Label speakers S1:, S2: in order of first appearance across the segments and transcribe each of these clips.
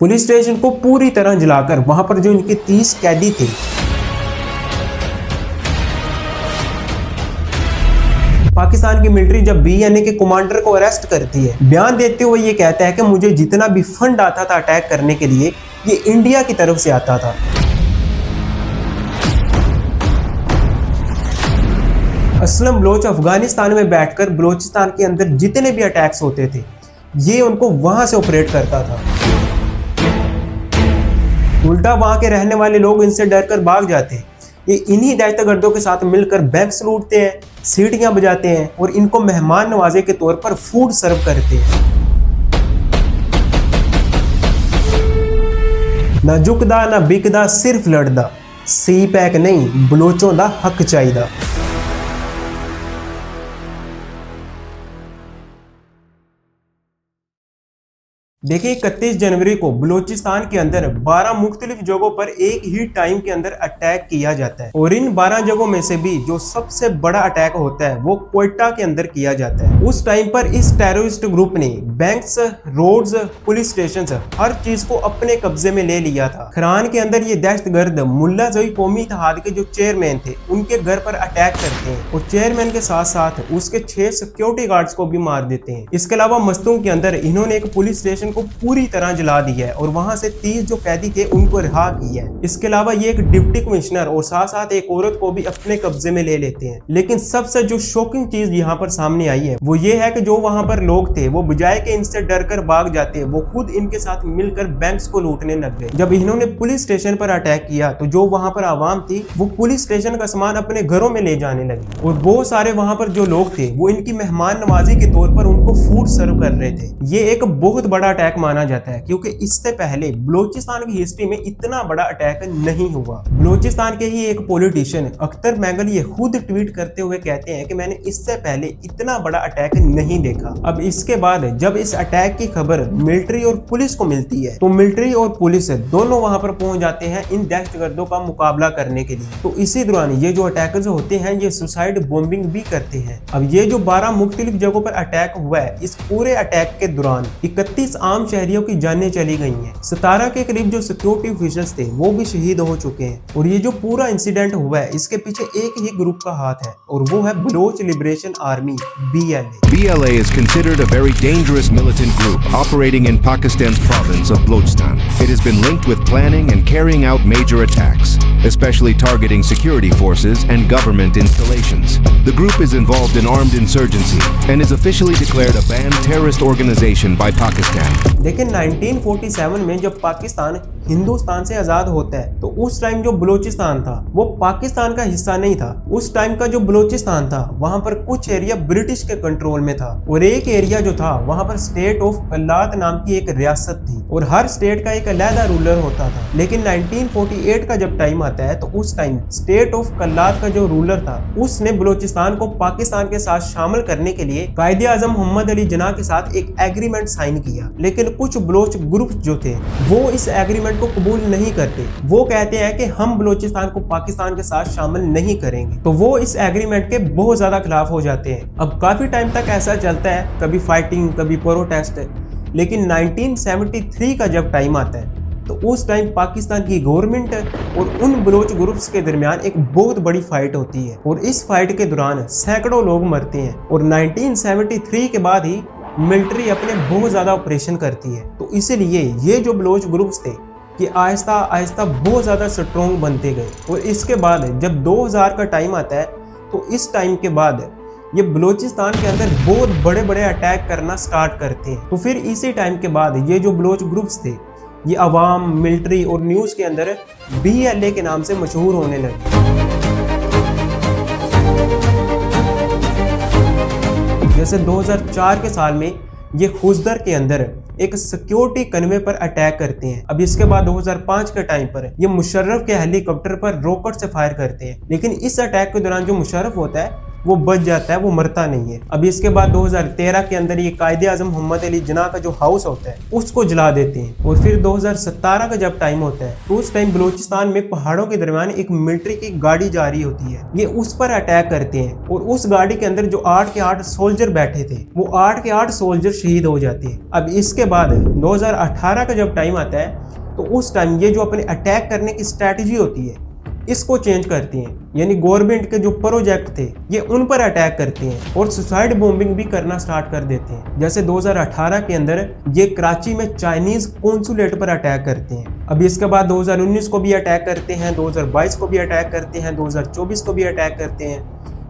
S1: Police station को पूरी तरह जलाकर वहां पर जो इनके 30 कैदी थे पाकिस्तान की मिलिट्री जब बीएनए के कमांडर को अरेस्ट करती है, बयान देते हुए ये कहता है कि मुझे जितना भी फंड आता था अटैक करने के लिए ये इंडिया की तरफ से आता था। असलम बलोच अफगानिस्तान में बैठकर बलोचिस्तान के अंदर जितने भी अटैक्स होते थे ये उनको वहां से ऑपरेट करता था। उल्टा वहां के रहने वाले लोग इनसे डरकर भाग जाते हैं। ये इन्हीं दहशतगर्दों के साथ मिलकर बैंक्स लूटते हैं, सीटियां बजाते हैं और इनको मेहमान नवाजे के तौर पर फूड सर्व करते हैं। ना झुकदा ना बिकदा सिर्फ लड़दा, सी पैक नहीं बलोचों दा हक चाहिदा। देखिए 31 जनवरी को बलोचिस्तान के अंदर 12 मुख्तलिफ जगहों पर एक ही टाइम के अंदर अटैक किया जाता है और इन 12 जगहों में से भी जो सबसे बड़ा अटैक होता है वो क्वेटा के अंदर किया जाता है। उस टाइम पर इस टेररिस्ट ग्रुप ने बैंक्स, रोड्स, पुलिस स्टेशन हर चीज को अपने कब्जे में ले लिया था। खरान के अंदर ये दहशतगर्द मुल्ला ज़ोई कौमी इत्तेहाद के जो चेयरमैन थे उनके घर पर अटैक करते हैं और चेयरमैन के साथ साथ उसके 6 सिक्योरिटी गार्ड्स को भी मार देते हैं। इसके अलावा मस्तूम के अंदर इन्होंने एक पुलिस स्टेशन को पूरी तरह जला दिया है और वहां से 30 जो कैदी थे उनको रिहा किया है। इसके अलावा ये एक डिप्टी कमिश्नर और साथ साथ एक औरत को भी अपने कब्जे में ले लेते हैं। लेकिन सबसे जो शॉकिंग चीज यहाँ पर सामने आई है वो ये है कि जो वहां पर लोग थे वो बजाय के इनसे डरकर भाग जाते वो खुद इनके साथ मिलकर बैंक्स को लूटने लग गए। जब इन्होंने पुलिस स्टेशन पर अटैक किया तो जो वहां पर आवाम थी वो पुलिस स्टेशन का सामान अपने घरों में ले जाने लगी और बहुत सारे वहां पर जो लोग थे वो इनकी मेहमान नवाजी के तौर पर उनको फूड सर्व कर रहे थे। ये एक बहुत बड़ा अटैक माना जाता है क्योंकि इससे पहले बलोचिस्तान की हिस्ट्री में इतना बड़ा अटैक नहीं हुआ। बलोचिस्तान के ही एक पॉलिटिशियन अख्तर मैंगल ये खुद ट्वीट करते हुए कहते हैं कि मैंने इससे पहले इतना बड़ा अटैक नहीं देखा। अब इसके बाद जब इस अटैक की खबर मिलिट्री और पुलिस को मिलती है तो मिलिट्री और पुलिस दोनों वहां पर पहुंच जाते हैं इन दहशतगर्दों का मुकाबला करने के लिए। तो इसी दौरान ये जो अटैकर्स होते हैं ये सुसाइड बॉम्बिंग भी करते हैं। अब ये जो 12 मुख्तलिफ जगहों पर अटैक हुआ है इस पूरे अटैक के दौरान 31 आम शहरियों की जानें चली गई हैं। 17 के करीब जो सिक्योरिटी ऑफिसर्स थे वो भी शहीद हो चुके हैं और ये जो पूरा इंसिडेंट हुआ है इसके पीछे एक ही ग्रुप का हाथ है और वो है Baloch liberation army BLA।
S2: BLA is considered a very dangerous militant group operating in Pakistan's province of Balochistan. It has been linked with planning and carrying out major attacks, especially targeting security forces and government installations. The group is involved in armed insurgency and is officially declared a banned terrorist organization by Pakistan.
S1: लेकिन 1947 में जब पाकिस्तान हिंदुस्तान से आजाद होता है तो उस time जो बलोचिस्तान था वो पाकिस्तान का हिस्सा नहीं था। उस टाइम का जो बलोचिस्तान था वहां पर कुछ एरिया ब्रिटिश के कंट्रोल में था और एक एरिया जो था वहां पर स्टेट ऑफ कल्लात नाम की एक रियासत थी और हर स्टेट का एक अलग रूलर होता था। लेकिन 1948 का जब टाइम आता है तो उस टाइम स्टेट ऑफ कल्लात का जो रूलर था उसने बलोचिस्तान को पाकिस्तान के साथ शामिल करने के लिए कायदे आजम मोहम्मद अली जिन्ना के साथ एक एग्रीमेंट साइन किया। लेकिन कुछ बलोच ग्रुप जो थे वो इस एग्रीमेंट को कबूल नहीं करते। वो कहते हैं कि हम बलोचिस्तान को पाकिस्तान के साथ शामिल नहीं करेंगे। तो वो इस एग्रीमेंट के बहुत ज्यादा खिलाफ हो जाते हैं। अब काफी टाइम तक ऐसा चलता है, कभी फाइटिंग कभी प्रोटेस्ट। लेकिन 1973 का जब टाइम आता है तो उस टाइम पाकिस्तान की गवर्नमेंट और उन बलोच ग्रुप्स के दरमियान एक बहुत बड़ी फाइट होती है और इस फाइट के दौरान सैकड़ों लोग मरते हैं और 1973 के बाद ही मिलिट्री अपने बहुत ज्यादा ऑपरेशन करती है। तो इसीलिए ये जो बलोच ग्रुप्स थे कि आहिस्ता आहिस्ता बहुत ज़्यादा स्ट्रॉन्ग बनते गए और इसके बाद जब 2000 का टाइम आता है तो इस टाइम के बाद ये बलोचिस्तान के अंदर बहुत बड़े बड़े अटैक करना स्टार्ट करते हैं। तो फिर इसी टाइम के बाद ये जो बलोच ग्रुप्स थे ये अवाम, मिलिट्री और न्यूज़ के अंदर BLA के नाम से मशहूर होने लगे। जैसे 2004 के साल में ये खुजदर के अंदर एक सिक्योरिटी कन्वे पर अटैक करते हैं। अब इसके बाद 2005 के टाइम पर ये मुशर्रफ के हेलीकॉप्टर पर रॉकेट से फायर करते हैं। लेकिन इस अटैक के दौरान जो मुशर्रफ होता है वो बच जाता है, वो मरता नहीं है। अब इसके बाद 2013 के अंदर ये कायदे आजम मोहम्मद अली जिन्ना का जो हाउस होता है उसको जला देते हैं। और फिर 2017 का जब टाइम होता है तो उस टाइम बलूचिस्तान में पहाड़ों के दरमियान एक मिलिट्री की गाड़ी जा रही होती है, ये उस पर अटैक करते हैं और उस गाड़ी के अंदर जो 8 के 8 सोल्जर बैठे थे वो 8 के 8 सोल्जर शहीद हो जाते हैं। अब इसके बाद 2018 का जब टाइम आता है तो उस टाइम ये जो अपने अटैक करने की स्ट्रैटेजी होती है इसको चेंज करती हैं, यानी गवर्नमेंट के जो प्रोजेक्ट थे ये उन पर अटैक करते हैं और सुसाइड बॉम्बिंग भी करना स्टार्ट कर देते हैं। जैसे 2018 के अंदर ये कराची में चाइनीज कॉन्सुलेट पर अटैक करते हैं। अभी इसके बाद 2019 को भी अटैक करते हैं, 2022 को भी अटैक करते हैं, 2024 को भी अटैक करते हैं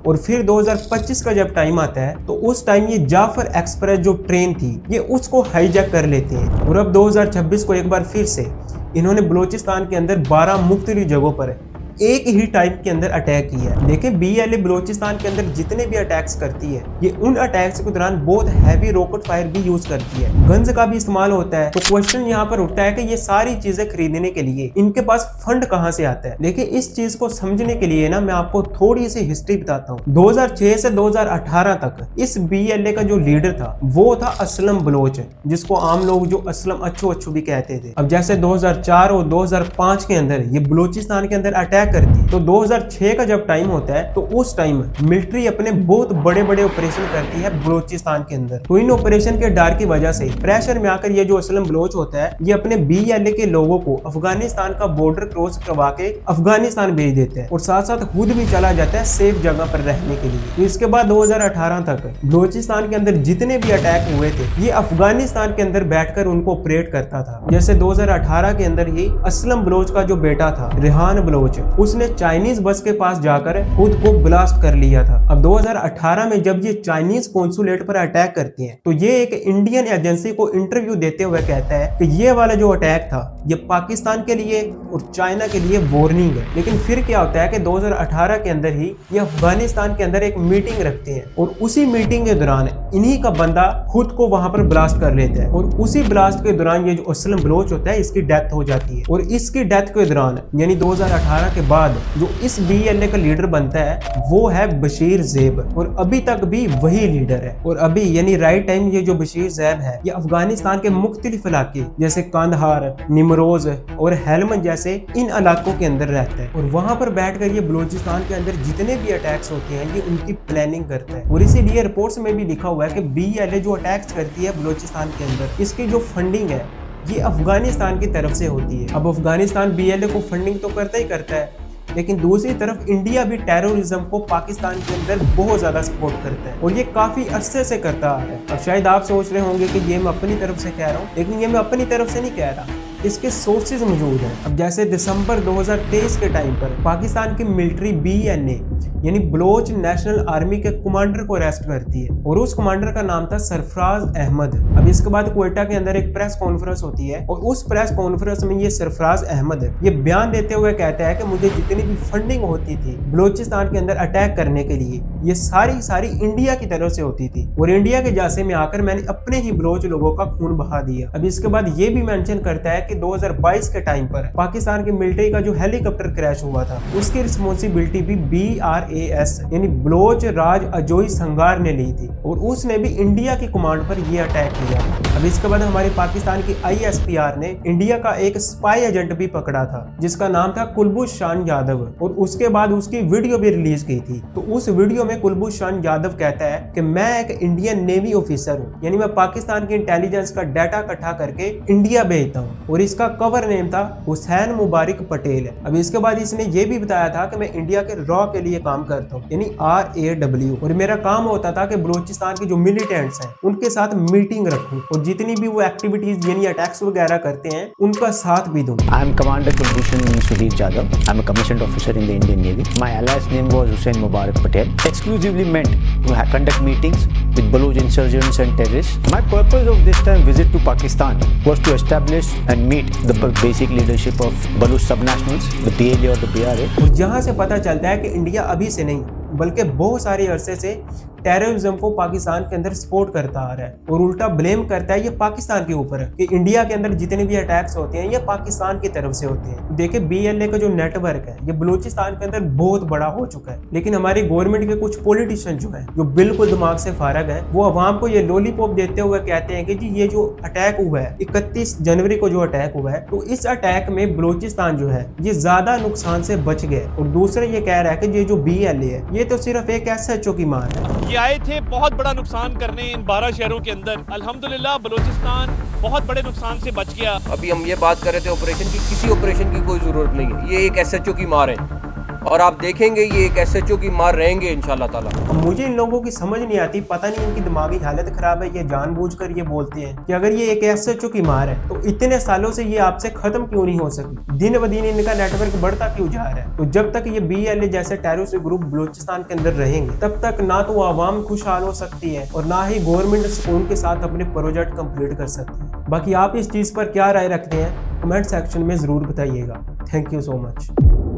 S1: और फिर 2025 का जब टाइम आता है तो उस टाइम ये जाफर एक्सप्रेस जो ट्रेन थी ये उसको हाईजैक कर लेते हैं। और अब 2026 को एक बार फिर से इन्होंने बलूचिस्तान के अंदर 12 मुख्तलिफ जगहों पर एक ही टाइम के अंदर अटैक किया है। देखें BLA बलूचिस्तान के अंदर जितने भी अटैक्स करती है ये उन अटैक्स के दौरान बहुत हैवी रॉकेट फायर भी यूज करती है, गन्स का भी इस्तेमाल होता है। तो क्वेश्चन यहाँ पर उठता है कि ये सारी चीजें खरीदने के लिए इनके पास फंड कहाँ से आता है। देखिए इस चीज को समझने के लिए ना मैं आपको थोड़ी सी हिस्ट्री बताता हूँ। 2006 से 2018 तक इस BLA का जो लीडर था वो था असलम बलोच, जिसको आम लोग जो असलम अच्छू भी कहते थे। अब जैसे 2004 और 2005 के अंदर ये बलूचिस्तान के अंदर अटैक करती है तो 2006 का जब टाइम होता है तो उस टाइम मिलिट्री अपने बहुत बड़े बड़े ऑपरेशन करती है बलूचिस्तान के अंदर। तो इन ऑपरेशन के डर की वजह से प्रेशर में आकर ये जो असलम बलोच होता है ये अपने BLA के लोगों को अफगानिस्तान का बॉर्डर क्रॉस करवा के अफगानिस्तान भेज देता है और साथ साथ खुद भी चला जाता है सेफ जगह पर रहने के लिए। तो इसके बाद 2018 तक बलूचिस्तान के अंदर जितने भी अटैक हुए थे ये अफगानिस्तान के अंदर बैठकर उनको ऑपरेट करता था। जैसे 2018 के अंदर ही असलम बलोच का जो बेटा था रेहान बलोच उसने चाइनीज बस के पास जाकर खुद को ब्लास्ट कर लिया था। अब 2018 में जब ये चाइनीज कॉन्सुलेट पर अटैक करते हैं तो ये एक इंडियन एजेंसी को इंटरव्यू देते हुए कहता है कि ये वाला जो अटैक था ये पाकिस्तान के लिए और चाइना के लिए वार्निंग है। लेकिन फिर क्या होता है कि 2018 के अंदर ही ये अफगानिस्तान के अंदर एक मीटिंग रखते हैं और उसी मीटिंग के दौरान इन्हीं का बंदा खुद को वहां पर ब्लास्ट कर लेता है और उसी ब्लास्ट के दौरान ये जो असलम बलोच होता है इसकी डेथ हो जाती है। और इसकी डेथ के दौरान यानी 2018 के बाद जो इस BLA का लीडर बनता है वो है बशीर ज़ैब और अभी तक भी वही लीडर है। और अभी यानी राइट टाइम ये जो बशीर ज़ैब है ये अफगानिस्तान के मुख्तलिफ इलाके जैसे कांधार, निमरोज और हेलमंद जैसे इन इलाकों के अंदर रहता है और वहां पर बैठकर ये बलूचिस्तान के अंदर जितने भी अटैक्स होते हैं ये उनकी प्लानिंग करता है। और इसीलिए रिपोर्ट्स में भी लिखा हुआ है कि BLA जो अटैक्स करती है बलूचिस्तान के अंदर इसकी जो फंडिंग है ये अफगानिस्तान की तरफ से होती है। अब अफगानिस्तान BLA को फंडिंग तो करता ही करता है लेकिन दूसरी तरफ इंडिया भी टेररिज्म को पाकिस्तान के अंदर बहुत ज्यादा सपोर्ट करता है और ये काफी अरसे से करता आ रहा है। अब शायद आप सोच रहे होंगे कि ये मैं अपनी तरफ से कह रहा हूँ, लेकिन ये मैं अपनी तरफ से नहीं कह रहा, इसके सोर्सेज मौजूद हैं। अब जैसे दिसंबर 2023 के टाइम पर पाकिस्तान की मिलिट्री BNA यानी बलोच नेशनल आर्मी के कमांडर को अरेस्ट करती है और उस कमांडर का नाम था सरफराज अहमद। अब इसके बाद क्वेटा के अंदर एक प्रेस कॉन्फ्रेंस होती है और उस प्रेस कॉन्फ्रेंस में ये सरफराज अहमद ये बयान देते हुए कहता है कि मुझे जितनी भी फंडिंग होती थी बलूचिस्तान के अंदर अटैक करने के लिए ये सारी इंडिया की तरफ से होती थी और इंडिया के जासे में आकर मैंने अपने ही बलोच लोगों का खून बहा दिया। अब इसके बाद ये भी मेंशन करता है कि 2022 के टाइम पर पाकिस्तान की मिलिट्री का जो हेलीकॉप्टर क्रैश हुआ था उसकी रिस्पॉन्सिबिलिटी भी BRAS यानी बलोच राज अजोई संगार ने ली थी और उसने भी इंडिया की कमांड पर यह अटैक किया। अब इसके बाद हमारे पाकिस्तान की ISPR ने इंडिया का एक स्पाई एजेंट भी पकड़ा था जिसका नाम था कुलभूषण यादव और उसके बाद उसकी वीडियो भी रिलीज की थी। तो उस वीडियो में कुलभूषण यादव कहता है कि मैं एक इंडियन नेवी ऑफिसर हूँ, यानी मैं पाकिस्तान की इंटेलिजेंस का डाटा इकट्ठा करके इंडिया भेजता हूँ और इसका कवर नेम था हुसैन मुबारक पटेल। अब इसके बाद इसने ये भी बताया था कि मैं इंडिया के रॉ के लिए काम करता हूँ यानी RAW और मेरा काम होता था कि बलूचिस्तान के जो मिलिटेंट्स हैं उनके साथ मीटिंग रखूं और जितनी भी वो एक्टिविटीज यानी अटैक्स वगैरह करते हैं उनका साथ भी दूं।
S3: I am Commander Kulbhushan Sudhir Jadhav. I am a commissioned officer in the Indian Navy. My alias name was Hussain Mubarak Patel. Exclusively meant to conduct meetings with Baloch insurgents and terrorists. My purpose of this time visit to Pakistan was to establish and meet the basic leadership of Baloch subnationals, the BLA or the BRA.
S1: और जहाँ से पता चलता है कि India अभी से नहीं बल्कि बहुत सारे अरसे से टेररिज्म को पाकिस्तान के अंदर सपोर्ट करता आ रहा है और उल्टा ब्लेम करता है ये पाकिस्तान के ऊपर कि इंडिया के अंदर जितने भी अटैक्स होते हैं ये पाकिस्तान की तरफ से होते हैं। देखिए BLA का जो नेटवर्क है ये बलूचिस्तान के अंदर बहुत बड़ा हो चुका है, लेकिन हमारी गवर्नमेंट के कुछ पॉलिटिशियन जो है जो बिल्कुल दिमाग से फारग है वो अवाम को ये लॉलीपॉप देते हुए कहते हैं कि जी ये जो अटैक हुआ है 31 जनवरी को जो अटैक हुआ है तो इस अटैक में बलूचिस्तान जो है ये ज्यादा नुकसान से बच गए, और दूसरे ये कह रहा है कि ये जो BLA है ये तो सिर्फ एक SHO की मार है।
S4: ये आए थे बहुत बड़ा नुकसान करने इन 12 शहरों के अंदर। अल्हम्दुलिल्लाह बलूचिस्तान बहुत बड़े नुकसान से बच गया।
S5: अभी हम ये बात कर रहे थे ऑपरेशन की, किसी ऑपरेशन की कोई जरूरत नहीं है, ये एक SHO की मार है और आप देखेंगे ये एक SHO की मार रहेंगे इंशाल्लाह ताला।
S1: मुझे इन लोगों की समझ नहीं आती, पता नहीं इनकी दिमागी हालत खराब है, ये जानबूझकर ये बोलते हैं कि अगर ये एक SHO की मार है तो इतने सालों से ये आपसे खत्म क्यों नहीं हो सकी, दिन ब दिन इनका नेटवर्क बढ़ता क्यों जा रहा है। तो जब तक ये BLA जैसे टेररिस्ट ग्रुप बलूचिस्तान के अंदर रहेंगे तब तक ना तो आवाम खुशहाल हो सकती है और ना ही गवर्नमेंट सुकून के साथ अपने प्रोजेक्ट कंप्लीट कर सकती है। बाकी आप इस चीज पर क्या राय रखते हैं कमेंट सेक्शन में जरूर बताइएगा। Thank you so much.